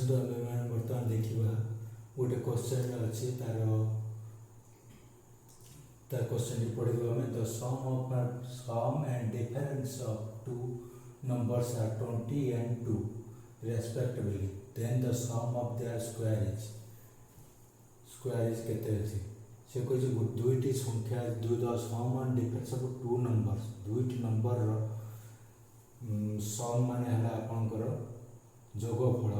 आसतु आम बर्तमान देखा गोटे क्वेश्चन अच्छी तार क्वेश्चन पढ़ू आम the sum and difference of two numbers are 20 and 2 respectively, then the sum of their square is केते अछि से कहि दुईटी संख्या the sum and difference of two numbers दुईटी नंबर रो सम माने हला आपनकर जोगफल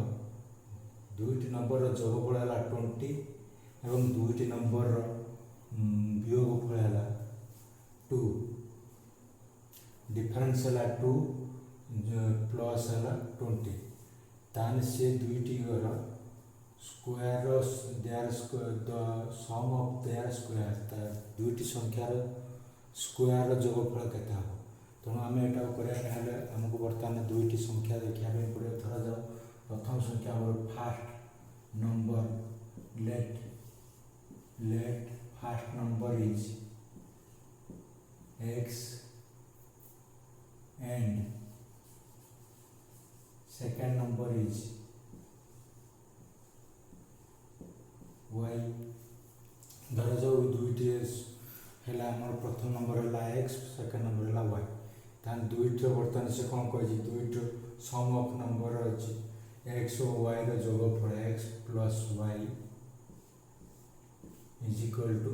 दुईटी नंबर रो जोगफल हला 20 एवं दुईटी नंबर रो वियोगफल हला 2 डिफरेंस हला 2 प्लस हला 20 तान से दुईटी रो square their square the sum of their square ता दुईटी संख्यार स्क्वायर जोगफल केते हो तेणु आम एटा करें आमको बर्तमान दुईटी संख्या देखा पड़े धरा जाओ प्रथम संख्या आम first number let first number is x and second number is y धरा जाओ दुईटी है प्रथम नंबर है x सेकेंड नंबर है y तान दुईटर बर्तमान से कौन कही दुईटर सम ऑफ नंबर अच्छी x और y रो जोगफल x plus y is equal to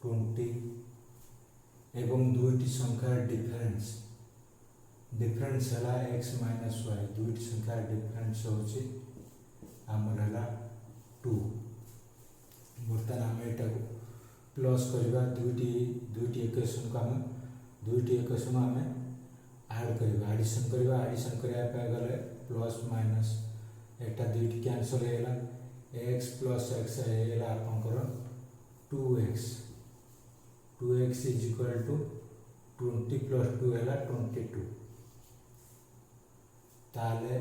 20 एवं दुईटी संख्या डिफरेंस है x माइनस y दुईटी संख्या डिफरेंस होची आमर है 2 बर्तमान आम एटा प्लस करवा दुईटी इक्वेशन को आम दुईटी इक्वेशन आम ऐड करवा एडिशन करने गले प्लस माइनस एटा दुईटी कैंसल होगा x प्लस x है आपंकर 2x is equal to 20 plus 2 है 22 ताले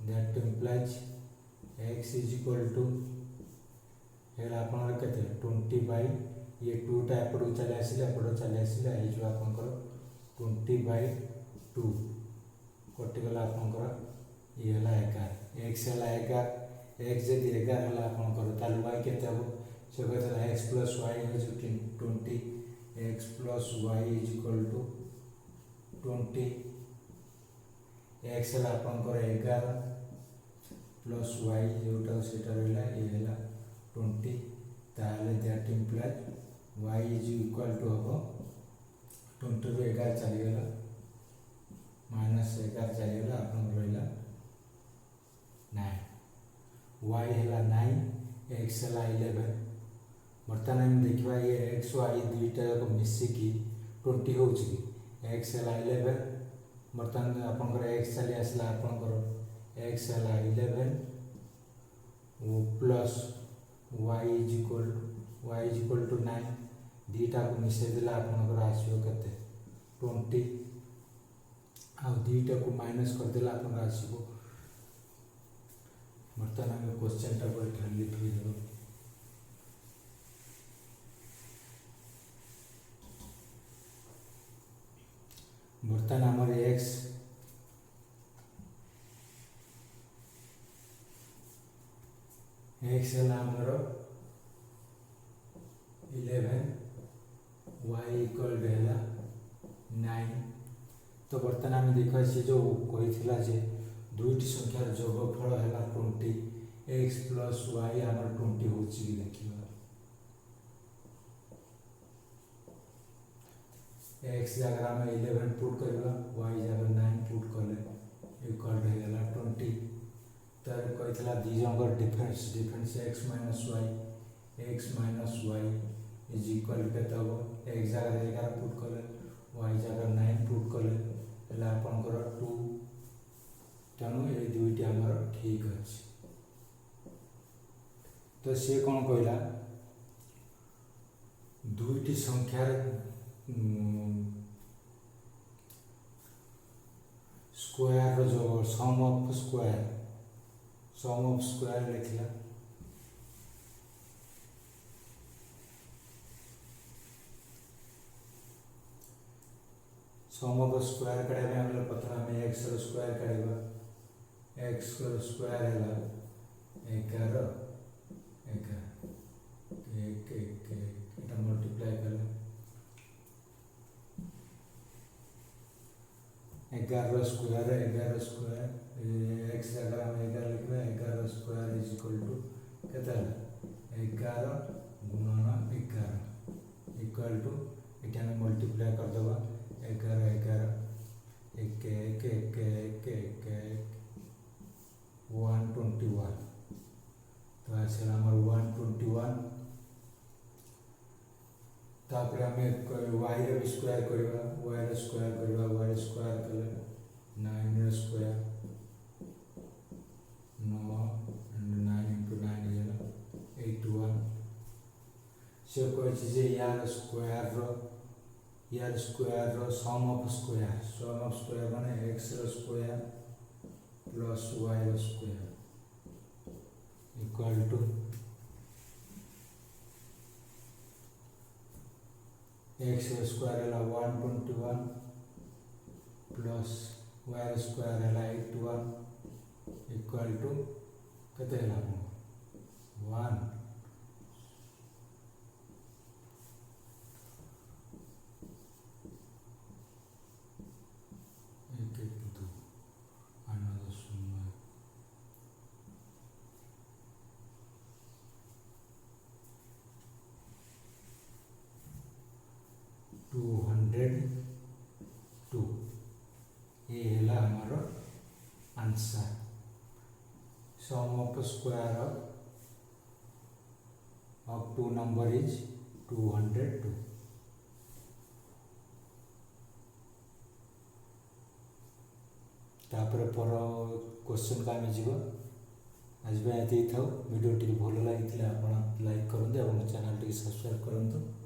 that implies x is equal to है आपंकर केते 20 बाई ये 2 टा एपड़ चले आसिले जो आपंकर 20/2 कटिगला आपंकर ये है 11 x है 11 x जदि 11 है आपंकर ताल y केते हो से कहते x plus y is 20 x plus y is equal to 20 x है आपंकर 11 प्लस y जोटा सेटा रहला ये है 20 ताले that implies y is equal to हो 20 रू 11 चलीगला माइनस 11 चलीगला आपन रहा 9 y है 9 x है 11 बर्तमान हम देखा ये x y दुईटा को मिसिकी 20 हो x है 11 बर्तमान आपंकर x चली आसला आपंकर x है 11 वो plus y is equal to 9 दीटा को मिसई देला आपनकर आसीबो केते 20 आ दीटा को माइनस कर देला आपनकर आसीबो बर्तमान हम क्वेश्चन टा पर लिख देबो बर्तमान हमर x है हमर 11 y इक्वल है 9 तो बर्तमान आम देखा से जो कही जे दुईटी संख्यार जोगफल है 20 x प्लस y आमर 20 हो देखा x जगह आम 11 पुट करवा y जगह 9 पुट कले इक्वल है 20 तर कही दीजर difference x minus y is equal केते हो x जगह 11 पुट कले y जगह 9 पुट कले आपंकर 2 तेणु ये दुईटी आमर ठीक अच्छे तो सी कौन कहला दुईटी संख्यार स्क्वायर जो सम ऑफ स्क्वायर लिखला सम ऑफ स्क्वायर काढ़ा प्रथम आम x स्क्वायर काढ़ा x स्क्वायर है 11 এটা মল্টিপ্লাই কলে 11 स्क्वायर x जगह हम 11 लिखबे 11 स्क्वायर इज इक्वल टू केते 11 गुणन 11 इक्वल टू इटा हम मल्टीप्लाई कर देबा 11 1 121 तो ऐसे हमर 121 तापर हमें y रे स्क्वायर करबा y स्क्वायर कले 9 स्क्वायर 9 into 9 is 81 से कोई चीज यार square row sum of square माने x row square plus y row square equal to x square है 121 प्लस y स्क्वायर है 81 इक्वल टू केते है 1 202 ये है हमारा answer sum of square of two number is 202 तापर पर क्वेश्चन का आम जीव आज ये था वीडियो टी भल लगी आप लाइक करूँ और चैनल टी सब्सक्राइब करूँ।